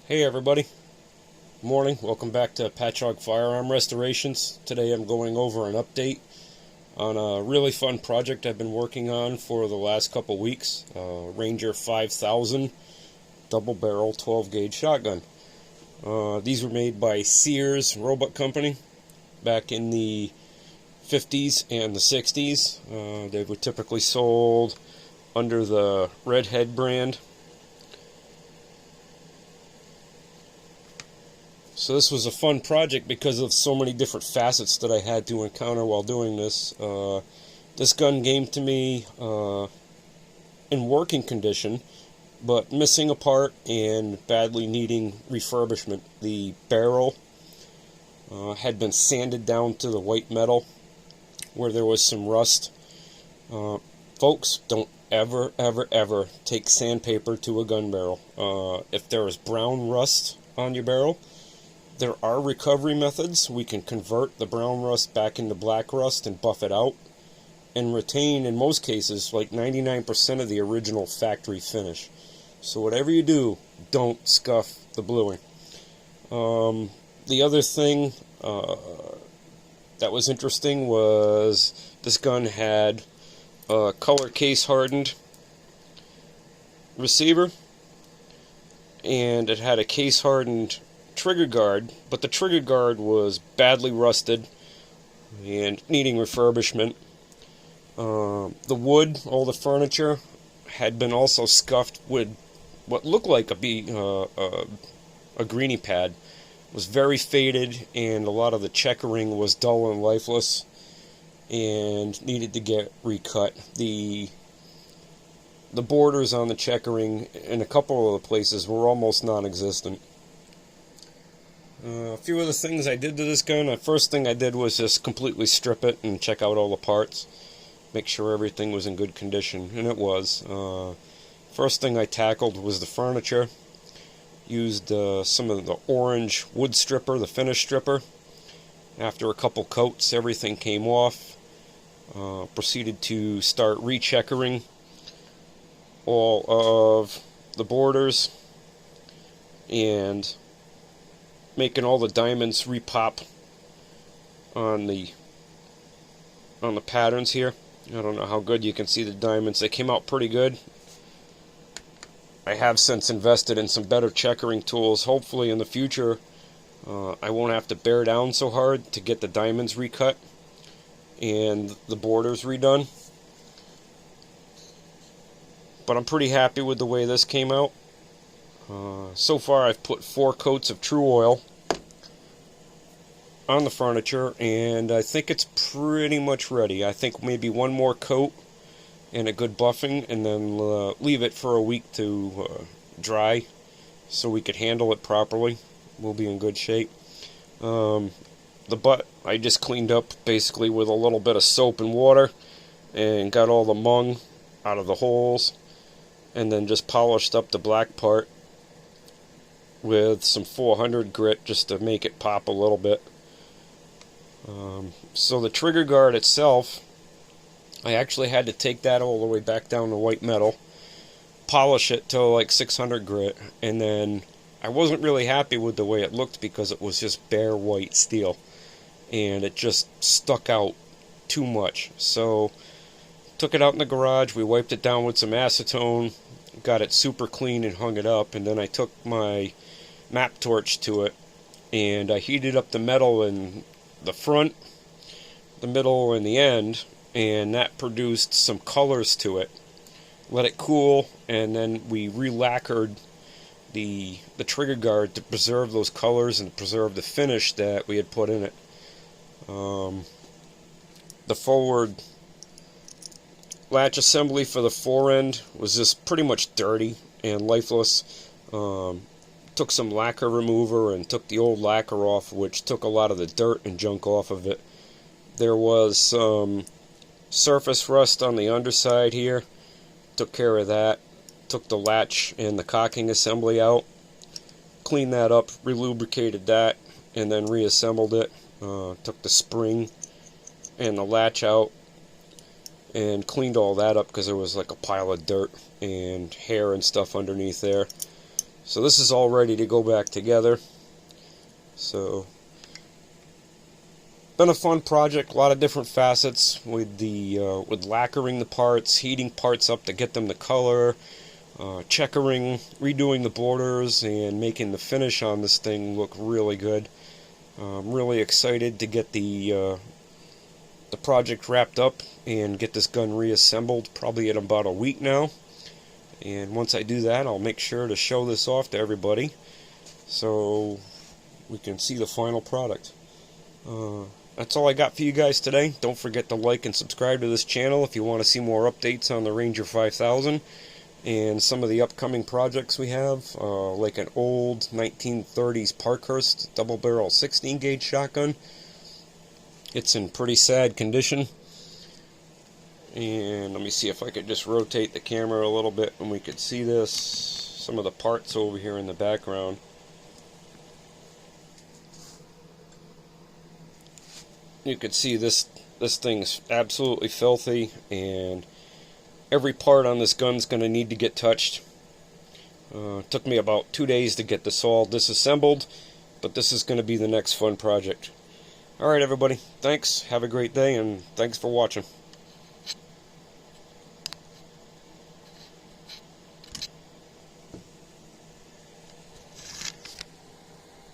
Hey everybody, morning, welcome back to Patchogue Firearm Restorations. Today I'm going over an update on a really fun project I've been working on for the last couple weeks. Ranger 5000 double barrel 12 gauge shotgun. These were made by Sears Roebuck Company back in the 50s and the 60s. They were typically sold under the Redhead brand. So this was a fun project because of so many different facets that I had to encounter while doing this. This gun came to me in working condition, but missing a part and badly needing refurbishment. The barrel had been sanded down to the white metal where there was some rust. Folks, don't ever take sandpaper to a gun barrel. If there is brown rust on your barrel, there are recovery methods. We can convert the brown rust back into black rust and buff it out and retain, in most cases, like 99% of the original factory finish. So whatever you do, don't scuff the bluing. The other thing that was interesting was this gun had a color case hardened receiver, and it had a case hardened trigger guard, but the trigger guard was badly rusted and needing refurbishment. The wood, all the furniture, had been also scuffed with what looked like a greenie pad. It was very faded, and a lot of the checkering was dull and lifeless and needed to get recut. The borders on the checkering in a couple of the places were almost non-existent. A few of the things I did to this gun, the first thing I did was just completely strip it and check out all the parts. Make sure everything was in good condition, and it was. First thing I tackled was the furniture. Used some of the orange wood stripper, the finish stripper. After a couple coats, everything came off. Proceeded to start recheckering all of the borders and making all the diamonds repop on the patterns here. I don't know how good you can see the diamonds. They came out pretty good. I have since invested in some better checkering tools. Hopefully in the future I won't have to bear down so hard to get the diamonds recut and the borders redone. But I'm pretty happy with the way this came out. So far I've put 4 coats of True Oil on the furniture, and I think it's pretty much ready. I think maybe one more coat and a good buffing, and then leave it for a week to dry so we could handle it properly. We'll be in good shape. The butt I just cleaned up basically with a little bit of soap and water and got all the mung out of the holes, and then just polished up the black part with some 400 grit just to make it pop a little bit. So the trigger guard itself, I actually had to take that all the way back down to white metal, polish it to like 600 grit, and then I wasn't really happy with the way it looked because it was just bare white steel and it just stuck out too much. So took it out in the garage, we wiped it down with some acetone, got it super clean and hung it up, and then I took my map torch to it and I heated up the metal in the front, the middle, and the end, and that produced some colors to it. Let it cool, and then we re-lacquered the trigger guard to preserve those colors and preserve the finish that we had put in it. The forward latch assembly for the forend was just pretty much dirty and lifeless. Took some lacquer remover and took the old lacquer off, which took a lot of the dirt and junk off of it. There was some surface rust on the underside here. Took care of that. Took the latch and the cocking assembly out. Cleaned that up, relubricated that, and then reassembled it. Took the spring and the latch out and cleaned all that up because there was like a pile of dirt and hair and stuff underneath there. So this is all ready to go back together. So been a fun project, a lot of different facets with the with lacquering the parts, heating parts up to get them the color, checkering, redoing the borders, and making the finish on this thing look really good. I'm really excited to get the project wrapped up and get this gun reassembled, probably in about a week now. And once I do that, I'll make sure to show this off to everybody so we can see the final product. That's all I got for you guys today. Don't forget to like and subscribe to this channel if you want to see more updates on the Ranger 5000 and some of the upcoming projects we have, like an old 1930s Parkhurst double barrel 16 gauge shotgun. It's in pretty sad condition. And let me see if I could just rotate the camera a little bit and we could see this, some of the parts over here in the background. You could see this thing's absolutely filthy, and every part on this gun's going to need to get touched. It took me about 2 days to get this all disassembled, but this is going to be the next fun project. Alright everybody, thanks, have a great day, and thanks for watching.